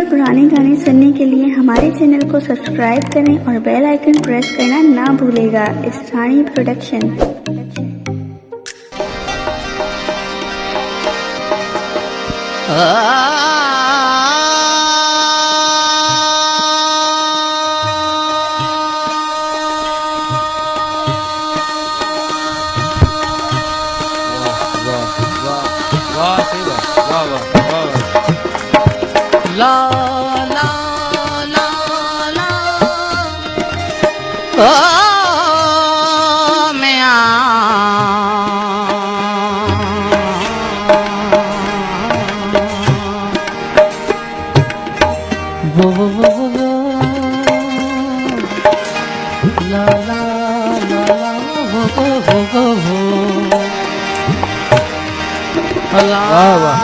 और पुराने गाने सुनने के लिए हमारे चैनल को सब्सक्राइब करें और बेल आइकन प्रेस करना ना भूलेगा। इस्रानी प्रोडक्शन। ला ला ला ला ओ मैं वो ला ला ला वो वाह वाह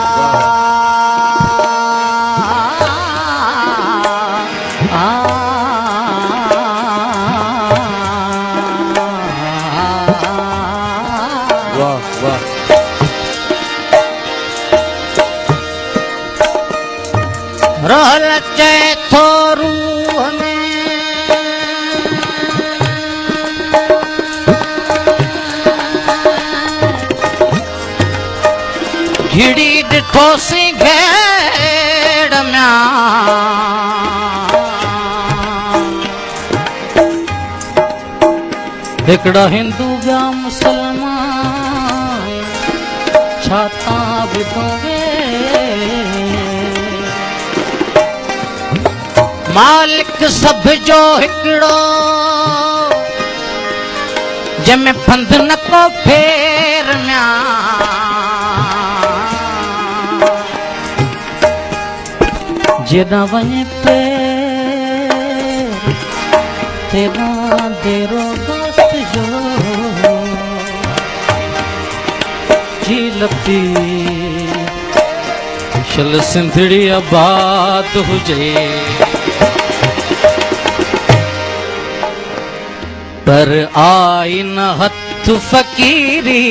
रहल थोरू में घिड़ी ॾिठो सी घेड़ में हिकिड़ा हिंदू ॿिया मुसलमान छाता ॿुधोगे मालिक सब जो हिकिड़ो जंहिंमें फंद न को फेर में जेॾां वञे पेर तेॾां देरो दोस्त जो झील पी शल सिंधड़ी आबाद हुजे पर आई न हथ फकीरी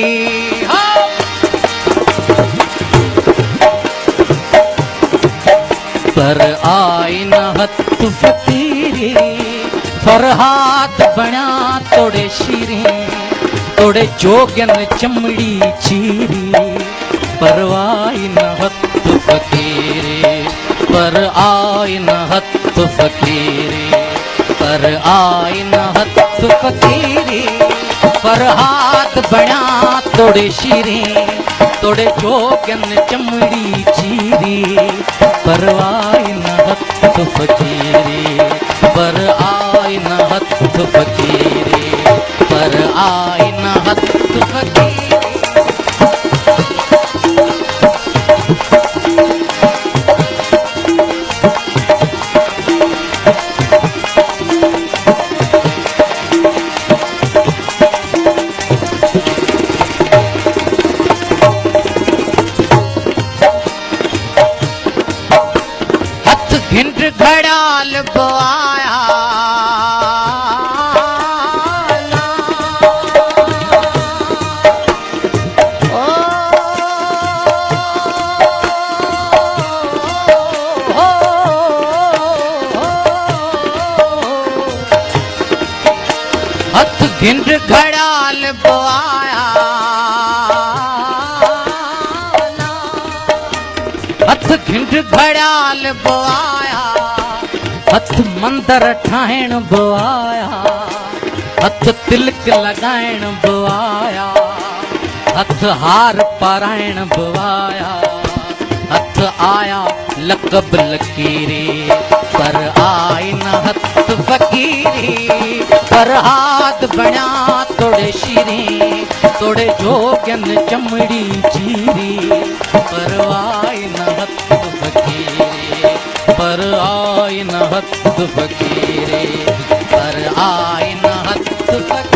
पर आई न हथ फकीरी फरहाद बणिया तोड़े शीरी तोड़े जोगन चमड़ी चीरी पर आई न हथ फकीरी पर आई न हथ फकीरी पर आई न हथ फकीरी फरहाद बणिया तोड़े शीरी तोड़े जोगन चमड़ी चीरी पर आई न हथ फकीरी पर आई न हथ फकीरी पर आई न हथ फकीरी घड़ाल बोया हथ घिंड घड़ाल बोया हथ घिंड घड़ाल बोया हथ मंदर ठाहिण बोआया हथ तिलक लगाइण बोआया हथ हार पाराइण बोआया हथ आया लकब लकीरी पर आई न हथ फकीरी पर हाथ बणिया तोड़े शीरी तोड़े जोगन चमड़ी चीरी पर आई न हथ फकीरी पर आई न हथ फकीरी पर आई न हथ फकीरी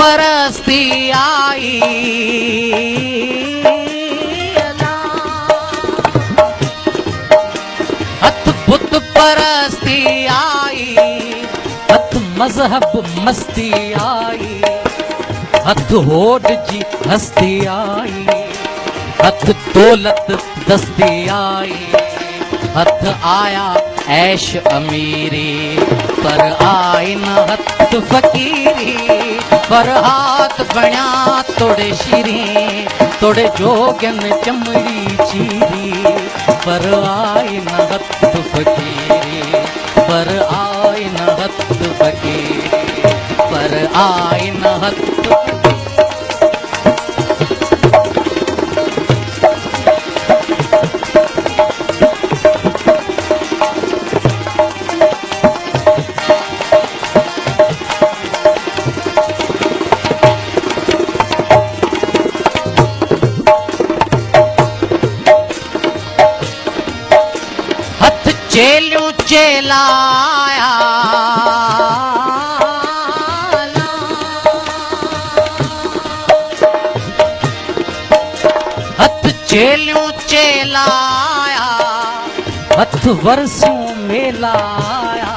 परस्ती आई, हथ बुत परस्ती आई, हथ मजहब मस्ती आई, हथ होड़ जी हस्ती आई, हथ दौलत दस्ती आई, हथ आया ऐश अमीरी, पर आई न हथ फकीरी, पर हाथ बण्या तोड़े शीरी, तोड़े जोगन चमड़ी चीरी, पर आई न हथ फकीरी, पर आई न हथ फकीरी, पर आई न हथ चेलियों चेलाया, हथ चेलियों चेलाया, हथ वर्षों मेलाया,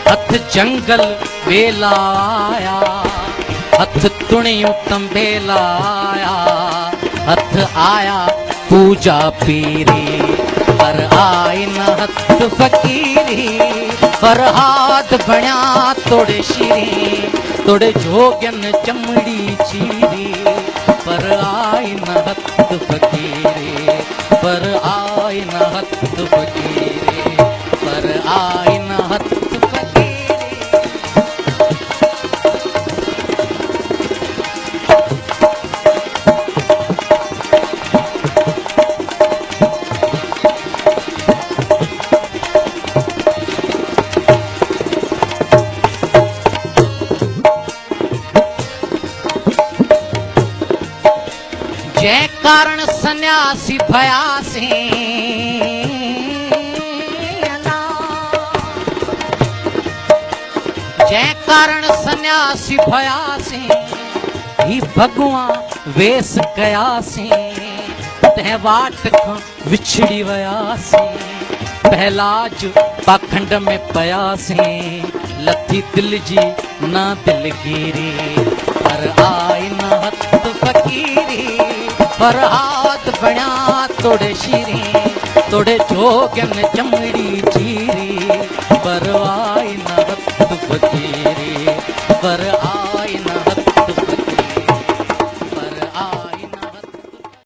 हथ जंगल बेलाया, हथ तुणियों तंबेलाया, हथ आया पूजा पीरी, पर आई न हथ फकीरी, पर हाथ बण्या तोड़े शीरी, तोड़े जोगन चमड़ी चीरी, पर आई न हथ फकीरी, पर आई न हथ फकीरी, पर आई न हथ फकीरी। जै कारण सन्यासी भयासी, जै कारण सन्यासी भयासी, ही भगवां वेस कयासी, तंहिं वाट खां विछड़ी वयासी, पहलाज पाखंड में पयासी, लथी दिल जी ना दिलगीरी, पर आई न हथ फकीरी, पर हाथ बण्या तोड़े शीरी, तोड़े जोगन चमड़ी चीरी, पर आई न हथ फकीरी, पर आई